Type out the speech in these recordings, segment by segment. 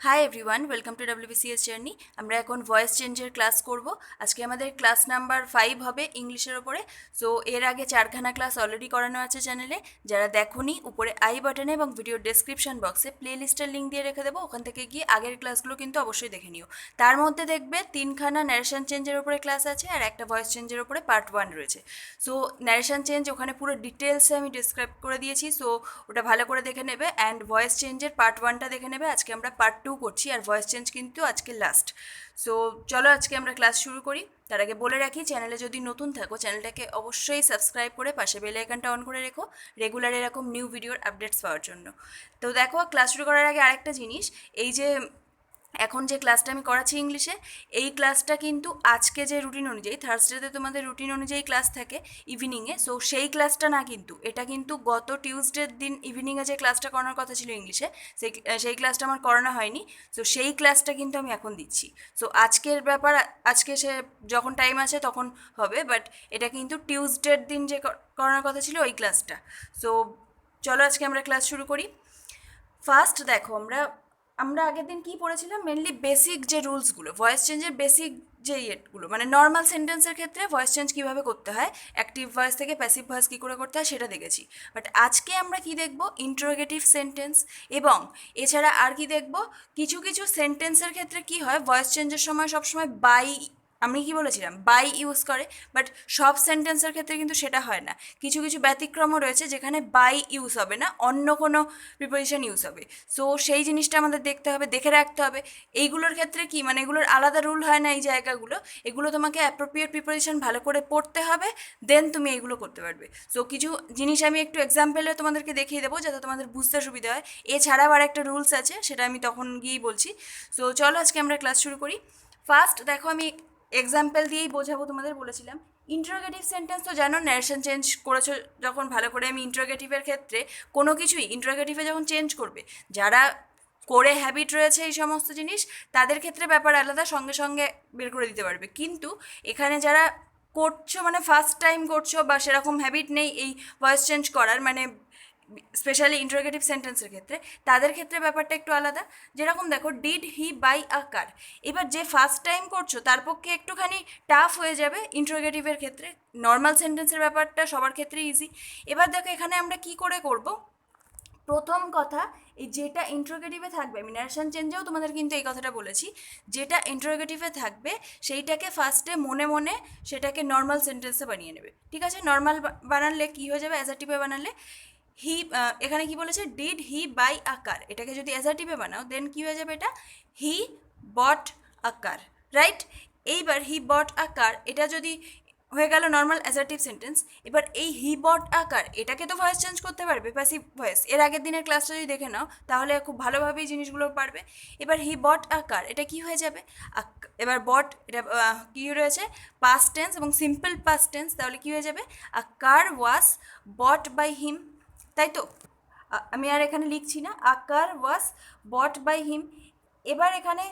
Hi everyone, welcome to WBCS journey. আমরা এখন voice চেঞ্জের ক্লাস করব। আজকে আমাদের ক্লাস নাম্বার 5 হবে ইংলিশের ওপরে। সো এর আগে 4খানা ক্লাস অলরেডি করানো আছে চ্যানেলে। যারা দেখোনি, উপরে আই বাটনে এবং ভিডিও ডেসক্রিপশন বক্সে প্লে লিস্টের লিঙ্ক দিয়ে রেখে দেবো, ওখান থেকে গিয়ে আগের ক্লাসগুলো কিন্তু অবশ্যই দেখে নিও। তার মধ্যে দেখবে 3খানা ন্যারেশন চেঞ্জের ওপরে ক্লাস আছে আর একটা ভয়েস চেঞ্জের ওপরে পার্ট 1 রয়েছে। সো ন্যারেশন চেঞ্জ ওখানে পুরো ডিটেলসে আমি ডিসক্রাইব করে দিয়েছি, সো ওটা ভালো করে দেখে নেবে। অ্যান্ড ভয়েস চেঞ্জের পার্ট 1টা দেখে নেবে। আজকে আমরা পার্ট 2 করছি আর ভয়েস চেঞ্জ কিন্তু আজকে লাস্ট। সো চলো আজকে আমরা ক্লাস শুরু করি। তার আগে বলে রাখি, চ্যানেলে যদি নতুন থাকো চ্যানেলটাকে অবশ্যই সাবস্ক্রাইব করে পাশে বেল আইকনটা অন করে রেখো, রেগুলার এরকম নিউ ভিডিওর আপডেটস পাওয়ার জন্য। তো দেখো, ক্লাস শুরু করার আগে আরেকটা জিনিস, এই যে এখন যে ক্লাসটা আমি করাচ্ছি ইংলিশে, এই ক্লাসটা কিন্তু আজকে যে রুটিন অনুযায়ী, থার্সডেতে তোমাদের রুটিন অনুযায়ী ক্লাস থাকে ইভিনিংয়ে, সো সেই ক্লাসটা না, কিন্তু এটা কিন্তু গত টিউসডের দিন ইভিনিংয়ে যে ক্লাসটা করানোর কথা ছিল ইংলিশে, সেই ক্লাসটা আমার করানো হয়নি। সো সেই ক্লাসটা কিন্তু আমি এখন দিচ্ছি। সো আজকের ব্যাপার আজকে সে যখন টাইম আছে তখন হবে, বাট এটা কিন্তু টিউসডের দিন যে করানোর কথা ছিল ওই ক্লাসটা। সো চলো আজকে আমরা ক্লাস শুরু করি। ফার্স্ট দেখো, আমরা আমরা আগের দিন কী পড়েছিলাম, মেনলি বেসিক যে রুলসগুলো, ভয়েস চেঞ্জের বেসিক যে ইয়েগুলো, মানে নর্মাল সেন্টেন্সের ক্ষেত্রে ভয়েস চেঞ্জ কীভাবে করতে হয়, অ্যাক্টিভ ভয়েস থেকে প্যাসিভ ভয়েস কী করে করতে হয় সেটা দেখেছি। বাট আজকে আমরা কি দেখব, ইন্টারোগেটিভ সেন্টেন্স, এবং এছাড়া আর কি দেখব, কিছু কিছু সেন্টেন্সের ক্ষেত্রে কি হয়, ভয়েস চেঞ্জের সময় সবসময় বাই, আমি কি বলেছিলাম, বাই ইউজ করে, বাট সব সেন্টেন্সের ক্ষেত্রে কিন্তু সেটা হয় না। কিছু কিছু ব্যতিক্রমও রয়েছে যেখানে বাই ইউজ হবে না, অন্য কোনো প্রিপোজিশন ইউজ হবে। সো সেই জিনিসটা আমাদের দেখতে হবে, দেখে রাখতে হবে। এইগুলোর ক্ষেত্রে কি, মানে এগুলোর আলাদা রুল হয় না এই জায়গাগুলো, এগুলো তোমাকে অ্যাপ্রোপ্রিয়েট প্রিপোজিশন ভালো করে পড়তে হবে, দেন তুমি এইগুলো করতে পারবে। সো কিছু জিনিস আমি একটু এক্সাম্পলে তোমাদেরকে দেখিয়ে দেবো যাতে তোমাদের বুঝতে সুবিধা হয়। এছাড়াও আর একটা রুলস আছে, সেটা আমি তখন গিয়েই বলছি। সো চলো আজকে আমরা ক্লাস শুরু করি। ফার্স্ট দেখো, আমি এক্সাম্পল দিয়েই বোঝাবো, তোমাদের বলেছিলাম ইন্টারোগেটিভ সেন্টেন্স তো জানো, ন্যারেশন চেঞ্জ করেছো যখন ভালো করে, আমি ইন্টারোগেটিভের ক্ষেত্রে কোনো কিছুই ইন্টারোগেটিভে যখন চেঞ্জ করবে, যারা করে হ্যাবিট রয়েছে এই সমস্ত জিনিস, তাদের ক্ষেত্রে ব্যাপার আলাদা, সঙ্গে সঙ্গে বের করে দিতে পারবে। কিন্তু এখানে যারা করছো, মানে ফার্স্ট টাইম করছো বা সেরকম হ্যাবিট নেই এই ভয়েস চেঞ্জ করার, মানে স্পেশালি ইন্টারোগেটিভ সেন্টেন্সের ক্ষেত্রে, তাদের ক্ষেত্রে ব্যাপারটা একটু আলাদা। যেরকম দেখো, ডিড হি বাই আ কার, এবার যে ফার্স্ট টাইম করছো তার পক্ষে একটুখানি টাফ হয়ে যাবে ইন্টারোগেটিভের ক্ষেত্রে। নর্মাল সেন্টেন্সের ব্যাপারটা সবার ক্ষেত্রে ইজি। এবার দেখো এখানে আমরা কি করে করব। প্রথম কথা, এই যেটা ইন্টারোগেটিভে থাকবে, আমি ন্যারেশন চেঞ্জেও তোমাদের কিন্তু এই কথাটা বলেছি, যেটা ইন্টারোগেটিভে থাকবে সেইটাকে ফার্স্টে মনে মনে সেটাকে নর্মাল সেন্টেন্সে বানিয়ে নেবে। ঠিক আছে, নর্মাল বানালে কি হয়ে যাবে, অ্যাজার্টিভে বানালে হি, এখানে কি বলেছে, ডিড হি বাই আ কার, এটাকে যদি অ্যাজার্টিভে বানাও দেন কি হয়ে যাবে, এটা হি বট আ কার, রাইট। এইবার হি বট আ কার, এটা যদি হয়ে গেল নর্মাল অ্যাসার্টিভ সেন্টেন্স। এবার এই হি বট আকার, এটাকে তো ভয়েস চেঞ্জ করতে পারবে, প্যাসিভ ভয়েস। এর আগের দিনের ক্লাসটা যদি দেখে নাও তাহলে খুব ভালোভাবেই জিনিসগুলো পারবে। এবার হি বট আকার, এটা কি হয়ে যাবে, এবার বট, এটা কী রয়েছে, পাস্ট টেন্স এবং সিম্পল পাস্ট টেন্স, তাহলে কি হয়ে যাবে, আ কার ওয়াজ বট বাই হিম, তাই তো। আমি আর এখানে লিখছি না, আ কার ওয়াজ বট বাই হিম। এবার এখানে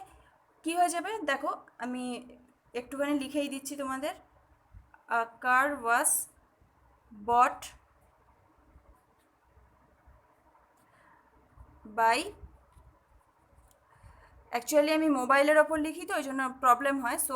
কি হয়ে যাবে দেখো, আমি একটুখানি লিখেই দিচ্ছি তোমাদের, a car was bought by, actually আমি মোবাইলের ওপর লিখি তো ওই জন্য প্রবলেম হয়। সো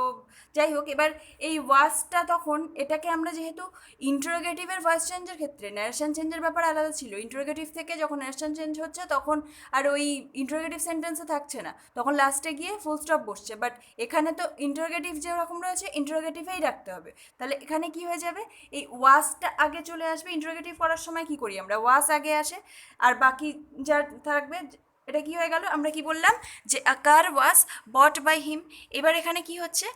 যাই হোক, এবার এই ওয়াজটা, তখন এটাকে আমরা যেহেতু ইন্টারোগেটিভের ভয়েস চেঞ্জের ক্ষেত্রে ন্যারেশন চেঞ্জের ব্যাপার আলাদা ছিল, ইন্টারোগেটিভ থেকে যখন ন্যারেশন চেঞ্জ হচ্ছে তখন আর ওই ইন্টারোগেটিভ সেন্টেন্সে থাকছে না, তখন লাস্টে গিয়ে ফুল স্টপ বসছে। বাট এখানে তো ইন্টারোগেটিভ যেরকম রয়েছে ইন্টারোগেটিভেই রাখতে হবে, তাহলে এখানে কি হয়ে যাবে, এই ওয়াজটা আগে চলে আসবে। ইন্টারোগেটিভ করার সময় কি করি আমরা, ওয়াজ আগে আসে আর বাকি যা থাকবে। এটা কি হয়ে গেল, আমরা কি বললাম যে আ কার ওয়াজ বট বাই হিম। এবার এখানে কি হচ্ছে,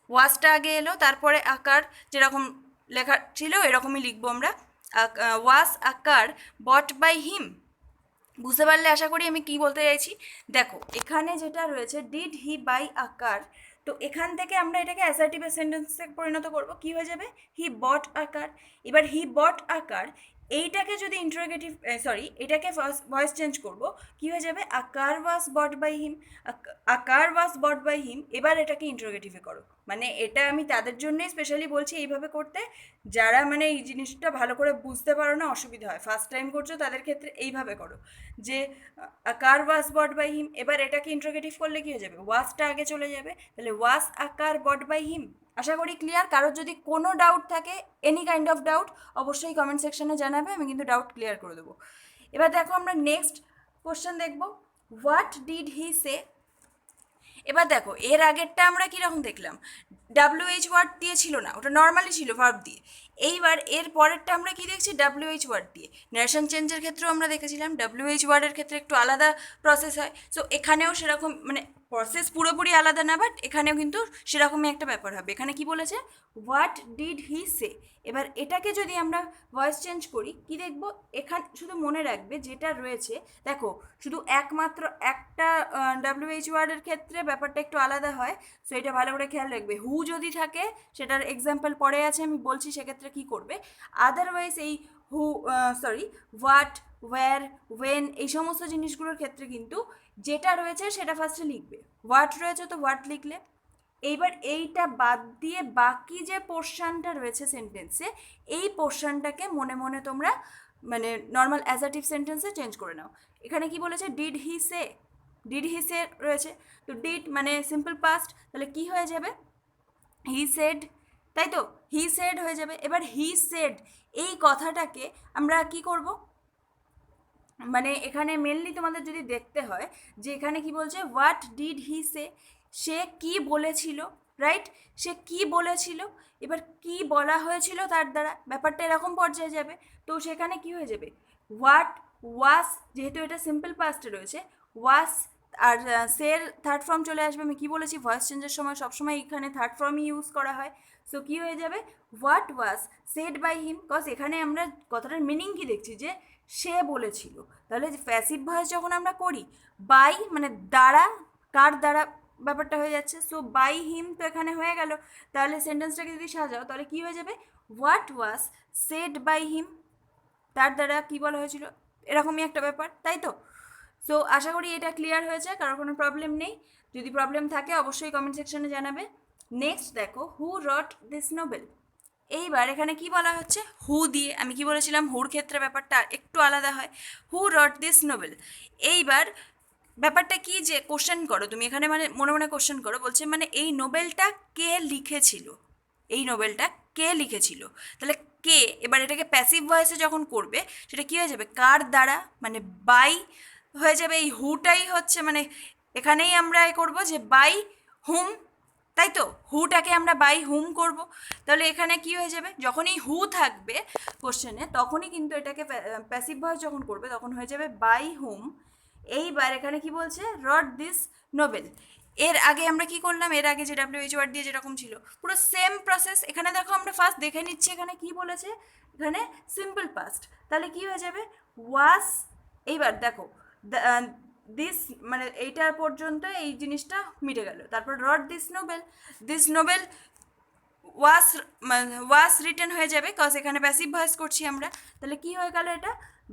ওয়াজটা আগে এলো, তারপরে আকার যেরকম লেখা ছিল এরকমই লিখবো আমরা, ওয়াজ আকার বট বাই হিম। বুঝতে পারলে আশা করি আমি কি বলতে চাইছি। দেখো এখানে যেটা রয়েছে ডিড হি বাই আকার, তো এখান থেকে আমরা এটাকে অ্যাসার্টিভ সেন্টেন্সে পরিণত করব, কি হয়ে যাবে, হি বট আকার। এবার হি বট আকার, এইটাকে যদি ইন্টারোগেটিভ এটাকে ভয়েস চেঞ্জ করব, কি হয়ে যাবে, আ কার ওয়াজ bought by him, a car was bought by him. এবার এটাকে ইন্টারোগেটিভে করো, মানে এটা আমি তাদের জন্যই স্পেশালি বলছি এইভাবে করতে, যারা মানে এই জিনিসটা ভালো করে বুঝতে পারো না, অসুবিধা হয়, ফার্স্ট টাইম করছো তাদের ক্ষেত্রে এইভাবে করো যে আ কার ওয়াজ বট বাই হিম। এবার এটাকে ইন্টারোগেটিভ করলে কি হয়ে যাবে, ওয়াজটা আগে চলে যাবে, তাহলে ওয়াজ আ কার বট বাই হিম। আশা করি ক্লিয়ার। কারোর যদি কোনো ডাউট থাকে, এনি কাইন্ড অফ ডাউট, অবশ্যই কমেন্ট সেকশনে জানাবে, আমি কিন্তু ডাউট ক্লিয়ার করে দেবো। এবার দেখো আমরা নেক্সট কোশ্চেন দেখব, হোয়াট ডিড হি সে। এবার দেখো এর আগেরটা আমরা কীরকম দেখলাম, ডাব্লিউএইচ ওয়ার্ড দিয়ে ছিল না, ওটা নর্মালি ছিল ভার্ব দিয়ে। এইবার এর পরেরটা আমরা কি দেখছি, ডাব্লিউএইচ ওয়ার্ড দিয়ে। নারেশন চেঞ্জের ক্ষেত্রেও আমরা দেখেছিলাম ডাব্লিউএইচ ওয়ার্ডের ক্ষেত্রে একটু আলাদা প্রসেস হয়, সো এখানেও সেরকম, মানে প্রসেস পুরোপুরি আলাদা না, বাট এখানেও কিন্তু সেরকমই একটা ব্যাপার হবে। এখানে কি বলেছে, হোয়াট ডিড হি সে। এবার এটাকে যদি আমরা ভয়েস চেঞ্জ করি, কি দেখব, এখানে শুধু মনে রাখবে যেটা রয়েছে, দেখো শুধু একমাত্র একটা ডাব্লিউএইচ ওয়ার্ডের ক্ষেত্রে ব্যাপারটা একটু আলাদা হয়, সো এটা ভালো করে খেয়াল রাখবে। হু যদি থাকে, সেটার এক্সাম্পল পরে আছে, আমি বলছি সেক্ষেত্রে কি করবে। আদারওয়াইজ এই হু হোয়াট, ওয়্যার, ওয়েন, এই সমস্ত জিনিসগুলোর ক্ষেত্রে কিন্তু যেটা রয়েছে সেটা ফার্স্টে লিখবে। হোয়াট রয়েছে তো হোয়াট লিখলে। এইবার এইটা বাদ দিয়ে বাকি যে পোর্শনটা রয়েছে সেন্টেন্সে, এই পোর্শনটাকে মনে মনে তোমরা মানে নর্মাল অ্যাজার্টিভ সেন্টেন্সে চেঞ্জ করে নাও। এখানে কি বলেছে, did he say, did he সে রয়েছে, তো ডিড মানে সিম্পল পাস্ট, তাহলে কি হয়ে যাবে, হি সেড, তাই তো, হি সেড হয়ে যাবে। এবার হি সেড এই কথাটাকে আমরা কি করব, মানে এখানে মেনলি তোমাদের যদি দেখতে হয় যে এখানে কি বলছে, হোয়াট ডিড হি সে, সে কি বলেছিল, রাইট, সে কি বলেছিল। এবার কি বলা হয়েছিল তার দ্বারা, ব্যাপারটা এরকম পর্যায়ে যাবে, তো সেখানে কি হয়ে যাবে, হোয়াট ওয়াস, যেহেতু এটা সিম্পল পাস্টে রয়েছে, ওয়াস আর সের থার্ড ফর্ম চলে আসবে। আমি কি বলেছি, ভয়েস চেঞ্জের সময় সবসময় এখানে থার্ড ফর্মই ইউজ করা হয়, সো কী হয়ে যাবে, what was said by him, cause এখানে আমরা কথাটার মিনিং কি দেখছি, যে সে বলেছিল। তাহলে প্যাসিভ ভয়েস যখন আমরা করি, বাই মানে দ্বারা, কার দ্বারা ব্যাপারটা হয়ে যাচ্ছে, সো বাই হিম তো এখানে হয়ে গেল। তাহলে সেন্টেন্সটাকে যদি সাজাও তাহলে কি হয়ে যাবে, what was said by him, তার দ্বারা কি বলা হয়েছিল, এরকমই একটা ব্যাপার, তাই তো। সো আশা করি এটা ক্লিয়ার হয়েছে, কারোর কোনো প্রবলেম নেই। যদি প্রবলেম থাকে অবশ্যই কমেন্ট সেকশনে জানাবে। নেক্সট দেখো, হু রট দিস নোবেল। এইবার এখানে কি বলা হচ্ছে, হু দিয়ে, আমি কি বলেছিলাম হুর ক্ষেত্রে ব্যাপারটা একটু আলাদা হয়। হু রট দিস নোবেল। এইবার ব্যাপারটা কি, যে কোশ্চেন করো তুমি এখানে, মানে মনে মনে কোশ্চেন করো, বলছে মানে এই নোবেলটা কে লিখেছিল, এই নোবেলটা কে লিখেছিল, তাহলে কে। এবার এটাকে প্যাসিভ ভয়েসে যখন করবে, সেটা কী হয়ে যাবে, কার দ্বারা, মানে বাই হয়ে যাবে। এই হুটাই হচ্ছে, মানে এখানেই আমরা করবো যে বাই হুম, তাই তো, হুটাকে আমরা বাই হুম করব। তাহলে এখানে কি হয়ে যাবে, যখনই হু থাকবে কোশ্চেনে, তখনই কিন্তু এটাকে প্যাসিভ ভয়েস যখন করবে তখন হয়ে যাবে বাই হুম। এইবার এখানে কি বলছে, রট দিস নোবেল। এর আগে আমরা কি করলাম, এর আগে যে ডাব্লিউএইচ ওয়ার্ড দিয়ে যেরকম ছিল, পুরো সেম প্রসেস। এখানে দেখো আমরা ফার্স্ট দেখে নিচ্ছি এখানে কি বলেছে, এখানে সিম্পল পাস্ট, তাহলে কি হয়ে যাবে, ওয়াস। এইবার দেখো দিস, মানে এইটার পর্যন্ত এই জিনিসটা মিটে গেল। তারপর wrote this novel, this novel was written হয়ে যাবে, কজ এখানে প্যাসিভ ভয়েস করছি আমরা। তাহলে কি হয়ে গেল এটা,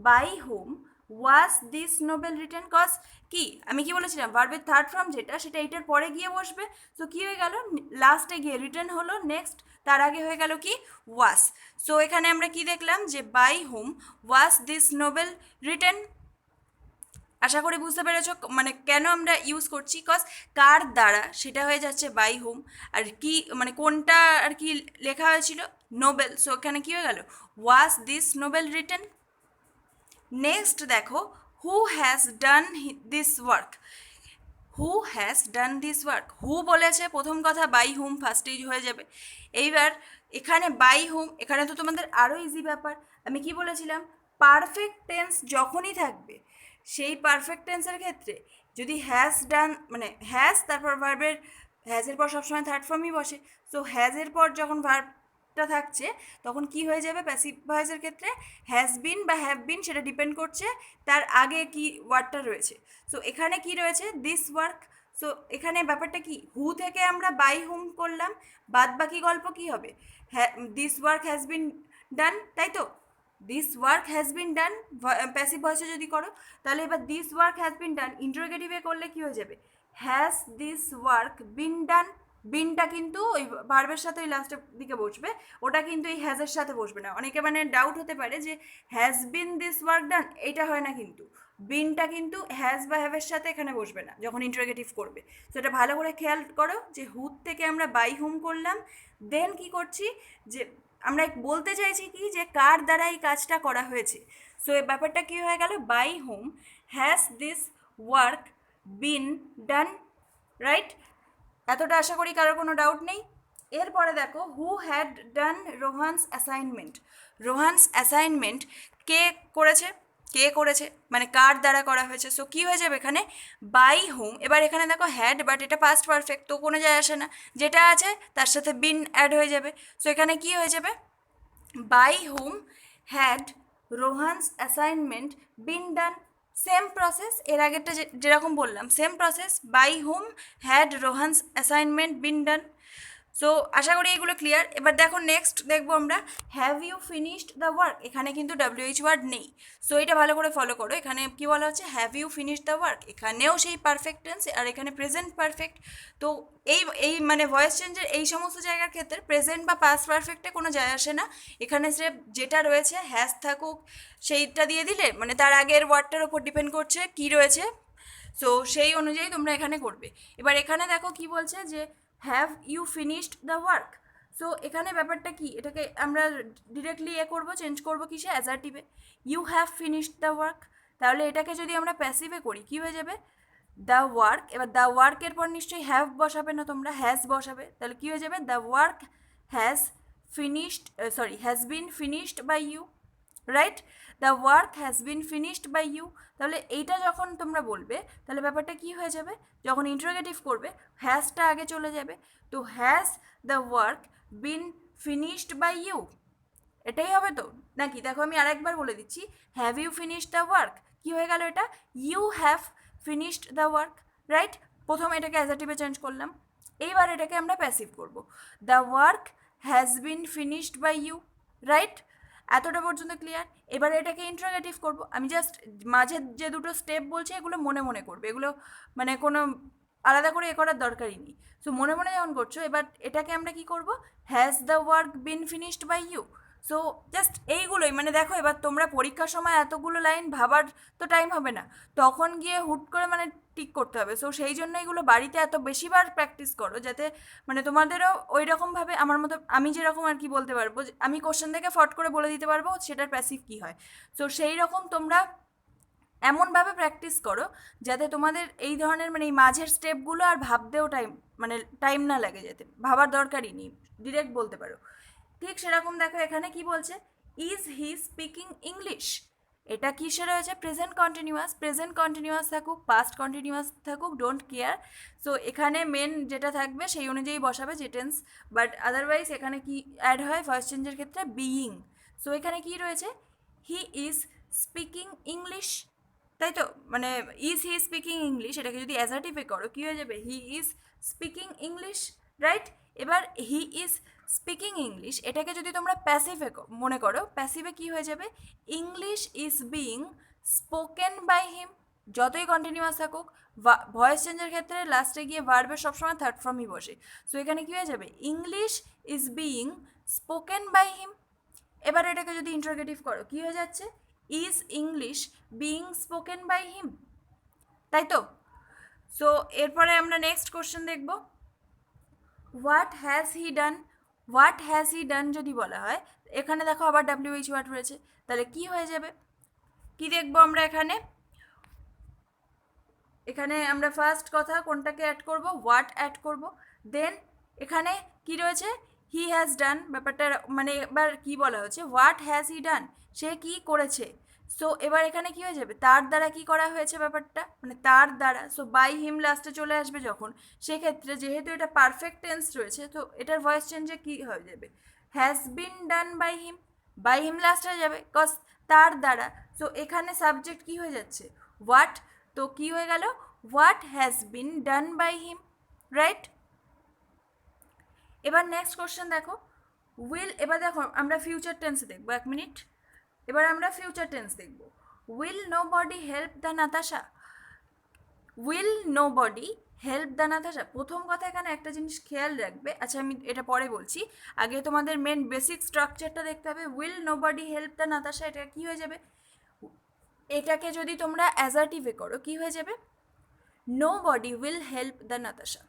by whom was this novel written, cause কি আমি কি বলেছিলাম, ভার্বের থার্ড ফর্ম যেটা, সেটা এইটার পরে গিয়ে বসবে। সো কি হয়ে গেল, লাস্টে গিয়ে রিটেন হলো, নেক্সট তার আগে হয়ে গেল কি, ওয়াস। সো এখানে আমরা কি দেখলাম, যে by whom was this novel written. আশা করি বুঝতে পেরেছ মানে কেন আমরা ইউজ করছি, কজ কার দ্বারা সেটা হয়ে যাচ্ছে বাই হোম, আর কি মানে কোনটা আর কি লেখা হয়েছিল, নোবেল। সো এখানে কী হয়ে গেল, was this novel written. Next দেখো, who has done this work. Who has done this work, who বলেছে প্রথম কথা, বাই হুম ফার্স্টেই হয়ে যাবে। এইবার এখানে বাই হুম, এখানে তো তোমাদের আরও ইজি ব্যাপার। আমি কি বলেছিলাম, পারফেক্ট টেন্স যখনই থাকবে, সেই পারফেক্ট টেন্সের ক্ষেত্রে যদি হ্যাজ ডান, মানে হ্যাজ তারপর ভার্বের, হ্যাজের পর সবসময় থার্ড ফর্মই বসে, সো হ্যাজের পর যখন ভার্বটা থাকছে তখন কি হয়ে যাবে, প্যাসিভ ভয়েসের ক্ষেত্রে হ্যাজ বিন বা হ্যাভ বিন, সেটা ডিপেন্ড করছে তার আগে কি ওয়ার্ডটা রয়েছে। সো এখানে কি রয়েছে, দিস ওয়ার্ক। সো এখানে ব্যাপারটা কি, হু থেকে আমরা বাই হুম করলাম, বাদ বাকি গল্প কি হবে, this work has been done, তাই তো, this work has been done, passive ভয়েসে যদি করো তাহলে এবার this work has been done ইন্টারোগেটিভে করলে কী হয়ে যাবে, has this work been done. বিনটা কিন্তু ওই ভার্বের সাথে ওই লাস্টের দিকে বসবে, ওটা কিন্তু এই হ্যাজের সাথে বসবে না। অনেকে মানে ডাউট হতে পারে যে has been this work done, এইটা হয় না কিন্তু। বিনটা কিন্তু হ্যাজ বা হ্যাভের সাথে এখানে বসবে না যখন ইন্টারোগেটিভ করবে। তো এটা ভালো করে খেয়াল করো যে হুড থেকে আমরা বাই হুম করলাম, দেন কি করছি যে আমরা বলতে চাইছি কি যে কার দ্বারা এই কাজটা করা হয়েছে। সো এই ব্যাপারটা কী হয়ে গেল, by whom has this work been done, right? এতটা আশা করি কারোর কোনো ডাউট নেই। এরপরে দেখো, who had done Rohan's assignment. Rohan's assignment কে করেছে, কে করেছে মানে কার দ্বারা করা হয়েছে। সো কী হয়ে যাবে এখানে, বাই হুম। এবার এখানে দেখো হ্যাড, বাট এটা পাস্ট পারফেক্ট, তো কোনো যায় আসে না, যেটা আছে তার সাথে বিন অ্যাড হয়ে যাবে। সো এখানে কি হয়ে যাবে, by whom had Rohan's assignment been done. Same process, এর আগেরটা যেরকম বললাম same process, by whom had Rohan's assignment been done. So আশা করি এগুলো ক্লিয়ার। এবার দেখো নেক্সট দেখবো আমরা, have you finished the work. এখানে কিন্তু WH ওয়ার্ড নেই, সো এটা ভালো করে ফলো করো। এখানে কি বলা হচ্ছে, have you finished the work, এখানেও সেই পারফেক্ট টেন্স আর এখানে প্রেজেন্ট পারফেক্ট। তো এই মানে ভয়েস চেঞ্জের এই সমস্ত জায়গার ক্ষেত্রে প্রেজেন্ট বা পাস্ট পারফেক্টে কোনো যায় আসে না। এখানে যে যেটা রয়েছে হ্যাজ থাকুক সেইটা দিয়ে দিলে মানে তার আগের ওয়ার্ডটার ওপর ডিপেন্ড করছে কি রয়েছে, সো সেই অনুযায়ী তোমরা এখানে করবে। এবার এখানে দেখো কি বলছে যে have you finished the work. So এখানে ব্যাপারটা কি, এটাকে আমরা ডিরেক্টলি করবো, চেঞ্জ করবো কিসে, অ্যাজার্টিভে, you have finished the work. তাহলে এটাকে যদি আমরা প্যাসিভে করি কি হয়ে যাবে, দ্য ওয়ার্ক। এবার দ্য ওয়ার্কের পর নিশ্চয়ই হ্যাভ বসাবে না তোমরা, হ্যাজ বসাবে। তাহলে কী হয়ে যাবে, the work has finished, sorry has been finished by you, right? The work has been finished by you. তাহলে এইটা যখন তোমরা বলবে তাহলে ব্যাপারটা কি হয়ে যাবে, যখন ইন্টারোগেটিভ করবে হ্যাজটা আগে চলে যাবে। তো has the work been finished by you, এটাই হবে তো নাকি? দেখো আমি আরেকবার বলে দিচ্ছি, have you finished the work, কী হয়ে গেল এটা, you have finished the work, right? প্রথম এটাকে অ্যাজার্টিভে চেঞ্জ করলাম, এইবার এটাকে আমরা প্যাসিভ করব, the work has been finished by you, right? এতটা পর্যন্ত ক্লিয়ার। এবার এটাকে ইন্টারোগেটিভ করব, আমি জাস্ট মাঝে যে দুটো স্টেপ বলছি এগুলো মনে মনে করবে, এগুলো মানে কোনো আলাদা করে করার দরকারই নেই। সো মনে মনে যখন করছো, এবার এটাকে আমরা কি করব, has the work been finished by you. So just এইগুলোই, মানে দেখো এবার তোমরা পরীক্ষার সময় এতগুলো লাইন ভাবার তো টাইম হবে না, তখন গিয়ে হুট করে মানে টিক করতে হবে। সো সেই জন্য এগুলো বাড়িতে এত বেশিবার প্র্যাকটিস করো, যাতে মানে তোমাদেরও ওই রকমভাবে আমার মতো আমি যেরকম আর কি বলতে পারবো, আমি কোশ্চেন থেকে ফট করে বলে দিতে পারবো সেটার প্যাসিভ কী হয়। সো সেই রকম তোমরা এমনভাবে প্র্যাকটিস করো যাতে তোমাদের এই ধরনের মানে এই মাঝের স্টেপগুলো আর ভাবতেও টাইম না লাগে, যাতে ভাবার দরকারই নেই, ডিরেক্ট বলতে পারো। ঠিক সেরকম দেখো এখানে কি বলছে, ইজ হি স্পিকিং ইংলিশ। এটা কিসে রয়েছে, প্রেজেন্ট কন্টিনিউয়াস। প্রেজেন্ট কন্টিনিউয়াস থাকুক পাস্ট কন্টিনিউয়াস থাকুক ডোন্ট কেয়ার। সো এখানে মেন যেটা থাকবে সেই অনুযায়ী বসাবে যে টেন্স, বাট আদারওয়াইজ এখানে কি অ্যাড হয় ভয়েস চেঞ্জের ক্ষেত্রে, বিইং। সো এখানে কি রয়েছে, হি ইজ স্পিকিং ইংলিশ, তাই তো? মানে ইজ হি স্পিকিং ইংলিশ, এটাকে যদি অ্যাজার্টিভে করো কী হয়ে যাবে, he is speaking English, right? এবার হি ইজ স্পিকিং ইংলিশ, এটাকে যদি তোমরা প্যাসিভে মনে করো, প্যাসিভে কী হয়ে যাবে, English is being spoken by him. যতই কন্টিনিউয়াস থাকুক, ভয়েস চেঞ্জের ক্ষেত্রে লাস্টে গিয়ে ভার্বের সবসময় থার্ড ফর্মই বসে। সো এখানে কী হয়ে যাবে, English is being spoken by him. এবার এটাকে যদি ইন্টারোগেটিভ করো কী হয়ে যাচ্ছে, is English being spoken by him, তাই তো? সো এরপরে আমরা নেক্সট কোশ্চেন দেখব, what has he done. What has he done যদি বলা হয়, এখানে দেখো আবার WH ওয়ার্ড রয়েছে, তাহলে কি হয়ে যাবে, কি দেখবো আমরা এখানে, এখানে আমরা ফার্স্ট কথা কোনটাকে অ্যাড করব, হোয়াট অ্যাড করব। দেন এখানে কি রয়েছে, হি হ্যাজ ডান, ব্যাপারটা মানে এবার কি বলা হচ্ছে, হোয়াট হ্যাজ হি ডান, সে কি করেছে। সো এবার এখানে কি হয়ে যাবে, তার দ্বারা কি করা হয়েছে ব্যাপারটা, মানে তার দ্বারা। সো বাই হিম লাস্টে চলে আসবে যখন, সেক্ষেত্রে যেহেতু এটা পারফেক্ট টেন্স রয়েছে, তো এটার ভয়েস চেঞ্জে কি হয়ে যাবে, has been done by him. By him লাস্টে যাবে কজ তার দ্বারা। সো এখানে সাবজেক্ট কি হয়ে যাচ্ছে, হোয়াট। তো কি হয়ে গেল, what has been done by him, right? এবার নেক্সট কোশ্চেন দেখো, উইল। এবার দেখো আমরা ফিউচার টেন্সে দেখবো, এক মিনিট। এবার আমরা ফিউচার টেন্স দেখব। Will nobody help the Natasha, will nobody help the Natasha. প্রথম কথা এখানে একটা জিনিস খেয়াল রাখবে, আচ্ছা আমি এটা পরে বলছি, আগে তোমাদের মেন বেসিক স্ট্রাকচারটা দেখতে হবে। Will nobody help the Natasha, এটা কী হয়ে যাবে? এটাকে যদি তোমরা অ্যাজার্টিভে করো কী হয়ে যাবে? Nobody will help the Natasha,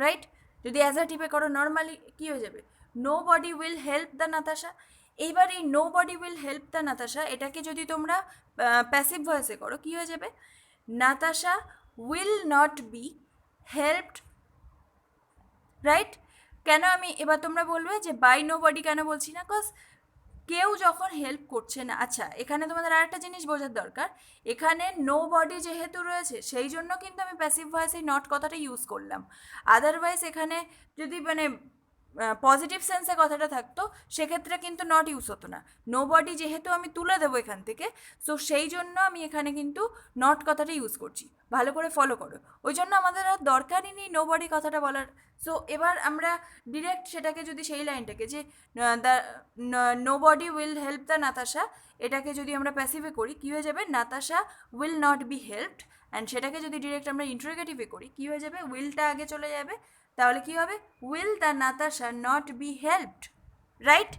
right? যদি অ্যাজার্টিভে করো নর্মালি কী হয়ে যাবে? Nobody will help the Natasha. এইবার এই nobody will help the Natasha এটাকে যদি তোমরা প্যাসিভ ভয়েসে করো কী হয়ে যাবে? Natasha will not be helped, right? কেন আমি, এবার তোমরা বলবে যে বাই নো বডি কেন বলছি না, কজ কেউ যখন হেল্প করছে না। আচ্ছা এখানে তোমাদের আর একটা জিনিস বোঝার দরকার, এখানে নো বডি যেহেতু রয়েছে সেই জন্য কিন্তু আমি প্যাসিভ ভয়েসে নট কথাটা ইউজ করলাম। আদারওয়াইজ এখানে যদি মানে পজিটিভ সেন্সে কথাটা থাকতো সেক্ষেত্রে কিন্তু নট ইউজ হতো না। নো বডি যেহেতু আমি তুলে দেবো এখান থেকে, সো সেই জন্য আমি এখানে কিন্তু নট কথাটা ইউজ করছি। ভালো করে ফলো করো, ওই জন্য আমাদের আর দরকারই নেই নো বডি কথাটা বলার। সো এবার আমরা ডিরেক্ট সেটাকে যদি সেই লাইনটাকে যে the nobody will help the Natasha, এটাকে যদি আমরা প্যাসিভে করি কী হয়ে যাবে? Natasha will not be helped. And সেটাকে যদি ডিরেক্ট আমরা ইন্টারোগেটিভে করি কী হয়ে যাবে? উইলটা আগে চলে যাবে, তাহলে কী হবে? Will the Natasha not be helped, right?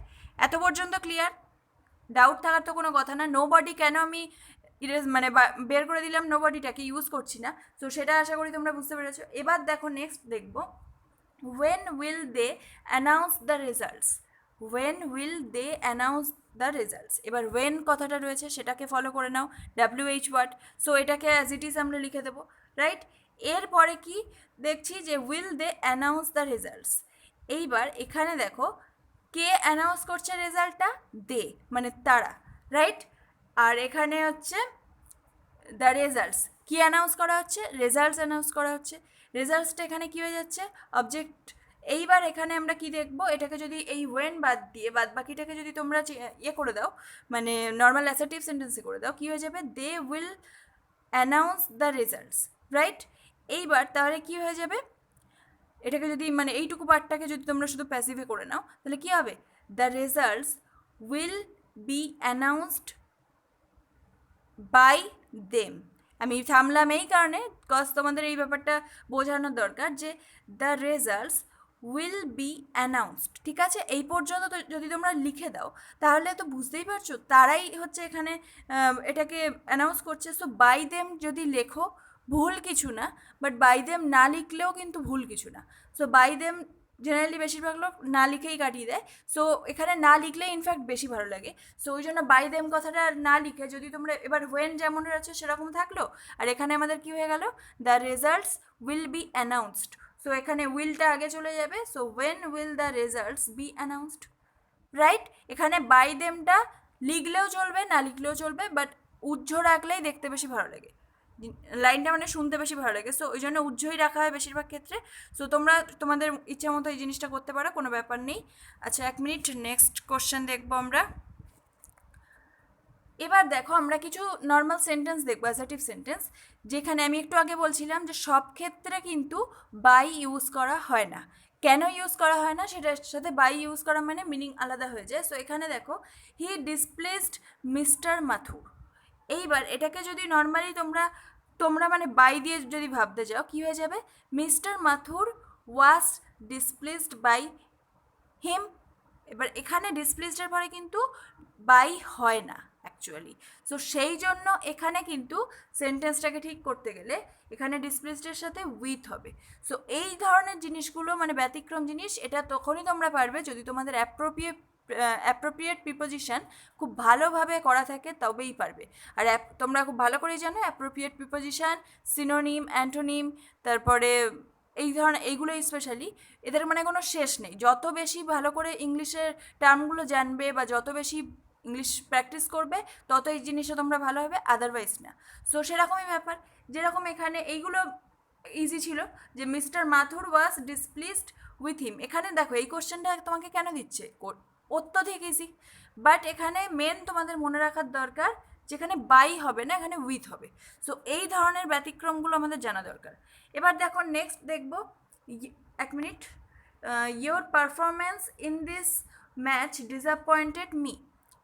এত পর্যন্ত ক্লিয়ার? ডাউট থাকার তো কোনো কথা না। নো বডি কেন আমি মানে বের করে দিলাম, নো বডিটাকে ইউজ করছি না, তো সেটা আশা করি তোমরা বুঝতে পেরেছো। এবার দেখো নেক্সট দেখবো, when will they announce the results, when will they announce the results। এবার when কথাটা রয়েছে সেটাকে ফলো করে নাও, WH ওয়ার্ড, সো এটাকে অ্যাজ ইট ইজ আমরা লিখে দেবো, রাইট? এরপরে কি দেখছি যে will they announce the results। এইবার এখানে দেখো কে অ্যানাউন্স করছে রেজাল্টটা? দে, মানে তারা, রাইট? আর এখানে হচ্ছে দ্য রেজাল্টস, কী অ্যানাউন্স করা হচ্ছে? রেজাল্টস অ্যানাউন্স করা হচ্ছে। রেজাল্টসটা এখানে কী হয়ে যাচ্ছে? অবজেক্ট। এইবার এখানে আমরা কি দেখবো, এটাকে যদি এই ওয়েন বাদ দিয়ে বাদ বাকিটাকে যদি তোমরা ইয়ে করে দাও, মানে নর্মাল অ্যাসার্টিভ সেন্টেন্সে করে দাও, কী হয়ে যাবে? They will announce the results, right? এইবার তাহলে কী হয়ে যাবে? এটাকে যদি মানে এইটুকু পার্টটাকে যদি তোমরা শুধু প্যাসিভে করে নাও তাহলে কী হবে? The results will be announced by them. আমি থামলাম এই কারণে, কজ তোমাদের এই ব্যাপারটা বোঝানোর দরকার যে the results will be announced, ঠিক আছে? এই পর্যন্ত তো যদি তোমরা লিখে দাও তাহলে তো বুঝতেই পারছো তারাই হচ্ছে এখানে এটাকে অ্যানাউন্স করছে। সো বাই দেম যদি লেখো ভুল কিছু না, বাট বাই দেম না লিখলেও কিন্তু ভুল কিছু না। সো বাই দেম জেনারেলি বেশিরভাগ লোক না লিখেই কাটিয়ে দেয়, সো এখানে না লিখলে ইনফ্যাক্ট বেশি ভালো লাগে। সো ওই জন্য বাই দেম কথাটা না লিখে যদি তোমরা এবার ওয়েন যেমন আছে সেরকম থাকলো, আর এখানে আমাদের কী হয়ে গেল? The results will be announced. So এখানে উইলটা আগে চলে যাবে, so when will the results be announced, right? এখানে বাই দেমটা লিখলেও চলবে না লিখলেও চলবে, বাট উজ্জ রাখলেই দেখতে বেশি ভালো লাগে, লাইনটা মানে শুনতে বেশি ভালো লাগে। সো ওই জন্য উজ্জ্বই রাখা হয় বেশিরভাগ ক্ষেত্রে। সো তোমরা তোমাদের ইচ্ছা মতো এই জিনিসটা করতে পারো, কোনো ব্যাপার নেই। আচ্ছা এক মিনিট, নেক্সট কোশ্চেন দেখবো আমরা। এবার দেখো আমরা কিছু নর্মাল সেন্টেন্স দেখবো, অ্যাসার্টিভ সেন্টেন্স, যেখানে আমি একটু আগে বলছিলাম যে সব ক্ষেত্রে কিন্তু বাই ইউজ করা হয় না। কেন ইউজ করা হয় না? সেটার সাথে বাই ইউজ করা মানে মিনিং আলাদা হয়ে যায়। সো এখানে দেখো হি ডিসপ্লেসড মিস্টার মাথুর। এইবার এটাকে যদি নর্মালি তোমরা মানে বাই দিয়ে যদি ভাবতে যাও কী হয়ে যাবে? Mister Mathur was displaced by him. এবার এখানে ডিসপ্লেসডের পরে কিন্তু বাই হয় না অ্যাকচুয়ালি। সো সেই জন্য এখানে কিন্তু সেন্টেন্সটাকে ঠিক করতে গেলে এখানে ডিসপ্লেসডের সাথে উইথ হবে। সো এই ধরনের জিনিসগুলো মানে ব্যতিক্রম জিনিস, এটা তখনই তোমরা পারবে যদি তোমাদের অ্যাপ্রোপ্রিয়েট প্রিপোজিশন খুব ভালোভাবে করা থাকে, তবেই পারবে। আর তোমরা খুব ভালো করেই জানো অ্যাপ্রোপ্রিয়েট প্রিপোজিশন, সিনোনিম, অ্যান্টোনিম, তারপরে এই ধরনের এইগুলো স্পেশালি এদের মানে কোনো শেষ নেই। যত বেশি ভালো করে ইংলিশের টার্মগুলো জানবে বা যত বেশি ইংলিশ প্র্যাকটিস করবে তত এই জিনিসটা তোমরা ভালো হবে, আদারওয়াইজ না। সো সেরকমই ব্যাপার, যেরকম এখানে এইগুলো ইজি ছিল যে mister Mathur was ডিসপ্লিসড with him. এখানে দেখো এই কোশ্চেনটা তোমাকে কেন দিচ্ছে, অত্যধিক ইজি, বাট এখানে মেন তোমাদের মনে রাখার দরকার যেখানে বাই হবে না, এখানে উইথ হবে। সো এই ধরনের ব্যতিক্রমগুলো আমাদের জানা দরকার। এবার দেখো নেক্সট দেখবো, এক minute, your performance in this match disappointed me.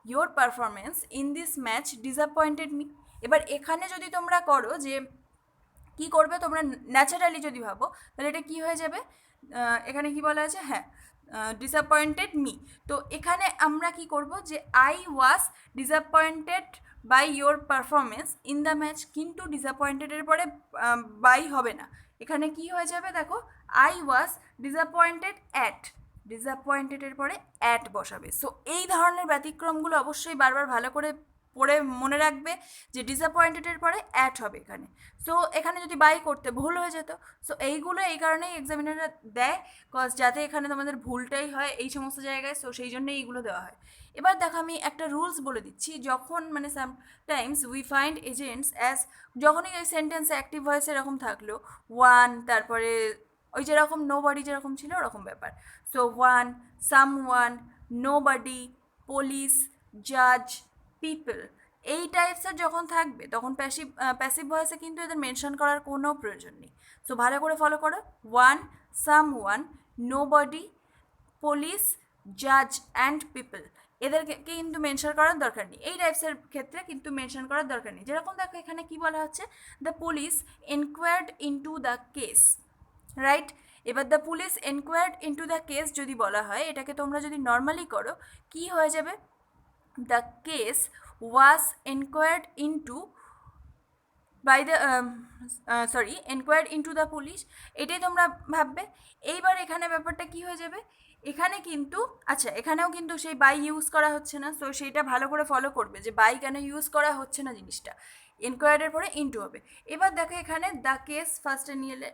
Your performance in this match disappointed me. এবার এখানে যদি তোমরা করো যে কি করবে, তোমরা ন্যাচারালি যদি ভাবো তাহলে এটা কি হয়ে যাবে, এখানে কি বলা আছে, হ্যাঁ ডিসঅ্যাপয়েন্টেড মি। তো এখানে আমরা কি করব যে I was disappointed by your performance in the match, কিন্তু ডিসঅ্যাপয়েন্টেডের পরে বাই হবে না, এখানে কি হয়ে যাবে দেখো, আই ওয়াজ ডিসঅ্যাপয়েন্টেড অ্যাট, ডিসঅ্যাপয়েন্টেডের পরে অ্যাট বসাবে। সো এই ধরনের ব্যতিক্রমগুলো অবশ্যই বারবার ভালো করে পড়ে মনে রাখবে যে ডিসঅ্যাপয়েন্টেডের পরে অ্যাট হবে এখানে। সো এখানে যদি বাই করতে ভুল হয়ে যেত, সো এইগুলো এই কারণেই এক্সামিনাররা দেয়, কজ যাতে এখানে তোমাদের ভুলটাই হয় এই সমস্ত জায়গায়, সো সেই জন্যই এইগুলো দেওয়া হয়। এবার দেখো আমি একটা রুলস বলে দিচ্ছি, যখন মানে sometimes we find agents as, যখনই ওই সেন্টেন্সে অ্যাক্টিভ ভয়েস এরকম থাকলো ওয়ান, তারপরে ওই যেরকম নো বডি যেরকম ছিল ওরকম ব্যাপার, so one, some one, no body, police, জাজ, পিপল, এই টাইপসের যখন থাকবে তখন প্যাসিভ ভয়েসে কিন্তু এদের মেনশন করার কোনো প্রয়োজন নেই। সো ভালো করে ফলো করো, one, some one, no body, police, জাজ অ্যান্ড পিপল, এদেরকে কিন্তু মেনশন করার দরকার নেই, এই টাইপসের ক্ষেত্রে কিন্তু মেনশন করার দরকার নেই। যেরকম দেখো এখানে কি বলা হচ্ছে, the police enquired into the case, right. এবার the police enquired into the case যদি বলা হয়, এটাকে তোমরা যদি নর্মালি করো কি হয়ে যাবে, the case was inquired into by the inquired into the police, এটাই তোমরা ভাববে। এইবার এখানে ব্যাপারটা কি হয়ে যাবে, এখানে কিন্তু আচ্ছা এখানেও কিন্তু সেই বাই ইউজ করা হচ্ছে না, সো সেইটা ভালো করে ফলো করবে যে বাই কেন ইউজ করা হচ্ছে না জিনিসটা, এনকোয়ার্ডের পরে ইনটু হবে। এবার দেখো এখানে দ্য কেস ফার্স্টে নিয়ে এলে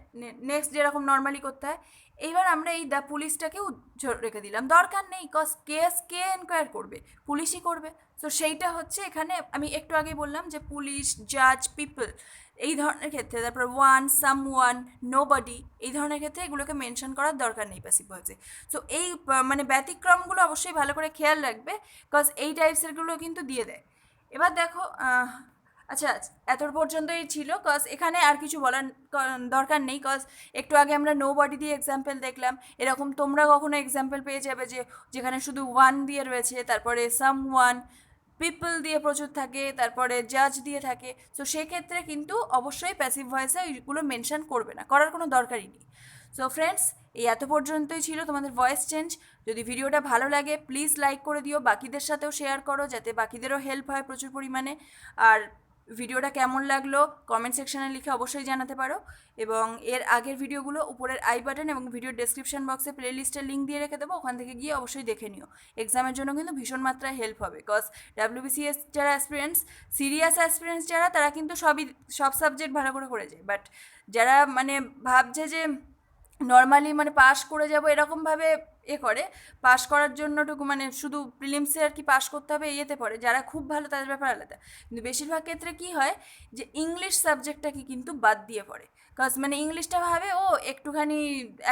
নেক্সট যেরকম নর্মালি করতে হয়, এইবার আমরা এই দ্য পুলিশটাকেও রেখে দিলাম, দরকার নেই, কজ কেস কে এনকোয়ার করবে, পুলিশই করবে। সো সেইটা হচ্ছে এখানে আমি একটু আগে বললাম যে পুলিশ, জাজ, পিপল এই ধরনের ক্ষেত্রে, তারপর one, some one, no body, এই ধরনের ক্ষেত্রে এগুলোকে মেনশন করার দরকার নেই প্যাসিভ ভয়েসে। সো এই মানে ব্যতিক্রমগুলো অবশ্যই ভালো করে খেয়াল রাখবে, কজ এই টাইপসেরগুলো কিন্তু দিয়ে দেয়। এবার দেখো আচ্ছা এত পর্যন্তই ছিল, কজ এখানে আর কিছু বলার দরকার নেই, কজ একটু আগে আমরা নো বডি দিয়ে এক্সাম্পল দেখলাম, এরকম তোমরা কখনো এক্সাম্পল পেয়ে যাবে যে যেখানে শুধু ওয়ান দিয়ে রয়েছে, তারপরে সাম ওয়ান, পিপল দিয়ে প্রচুর থাকে, তারপরে জাজ দিয়ে থাকে। সো সেক্ষেত্রে কিন্তু অবশ্যই প্যাসিভ ভয়েসে ওইগুলো মেনশন করবে না, করার কোনো দরকারই নেই। সো ফ্রেন্ডস, এই এত পর্যন্তই ছিল তোমাদের ভয়েস চেঞ্জ। যদি ভিডিওটা ভালো লাগে প্লিজ লাইক করে দিও, বাকিদের সাথেও শেয়ার করো যাতে বাকিদেরও হেল্প হয় প্রচুর পরিমাণে। আর ভিডিওটা কেমন লাগলো কমেন্ট সেকশনে লিখে অবশ্যই জানাতে পারো, এবং এর আগের ভিডিওগুলো উপরের আই বাটন এবং ভিডিও ডেসক্রিপশন বক্সে প্লে লিস্টের লিঙ্ক দিয়ে রেখে দেবো, ওখান থেকে গিয়ে অবশ্যই দেখে নিও, এক্সামের জন্য কিন্তু ভীষণ মাত্রায় হেল্প হবে। বিকজ ডাব্লিউবিসিএস যারা অ্যাসপিরেন্টস, সিরিয়াস অ্যাসপিরেন্টস যারা, তারা কিন্তু সব সাবজেক্ট ভালো করে যায়, বাট যারা মানে ভাবছে যে নর্মালি মানে পাস করে যাব এরকমভাবে করে, পাস করার জন্যটুকু মানে শুধু প্রিলিমসে আর কি পাস করতে হবে ইয়েতে পড়ে, যারা খুব ভালো তাদের ব্যাপার আলাদা, কিন্তু বেশিরভাগ ক্ষেত্রে কি হয় যে ইংলিশ সাবজেক্টটাকে কিন্তু বাদ দিয়ে পড়ে, কজ মানে ইংলিশটা ভাবে ও একটুখানি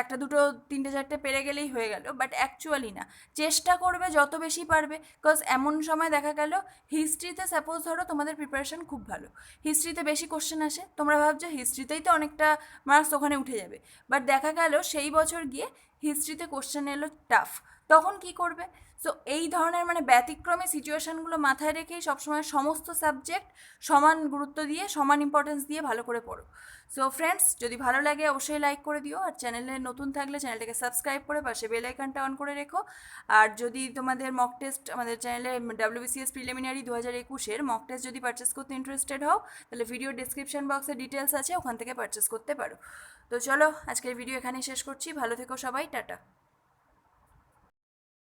একটা দুটো তিনটে চারটে পেরে গেলেই হয়ে গেল, বাট অ্যাকচুয়ালি না, চেষ্টা করবে যত বেশি পারবে। কজ এমন সময় দেখা গেল হিস্ট্রিতে সাপোজ ধরো তোমাদের প্রিপারেশন খুব ভালো, হিস্ট্রিতে বেশি কোশ্চেন আসে, তোমরা ভাবছো হিস্ট্রিতেই তো অনেকটা মার্কস ওখানে উঠে যাবে, বাট দেখা গেল সেই বছর গিয়ে হিস্ট্রিতে কোশ্চেন এলো টাফ, তখন কি করবে? সো এই ধরনের মানে ব্যতিক্রমী সিচুয়েশানগুলো মাথায় রেখেই সবসময় সমস্ত সাবজেক্ট সমান গুরুত্ব দিয়ে সমান ইম্পর্টেন্স দিয়ে ভালো করে পড়ো। সো ফ্রেন্ডস, যদি ভালো লাগে অবশ্যই লাইক করে দিও, আর চ্যানেলে নতুন থাকলে চ্যানেলটাকে সাবস্ক্রাইব করে পাশে বেল আইকনটা অন করে রেখো। আর যদি তোমাদের মক টেস্ট আমাদের চ্যানেলে ডাব্লিউবিসিএস প্রিলিমিনারি 2021-এর মক টেস্ট যদি পারচেস করতে ইন্টারেস্টেড হও, তাহলে ভিডিও ডিসক্রিপশন বক্সে ডিটেলস আছে, ওখান থেকে পারচেস করতে পারো। তো চলো আজকের ভিডিও এখানেই শেষ করছি, ভালো থেকো সবাই, টাটা।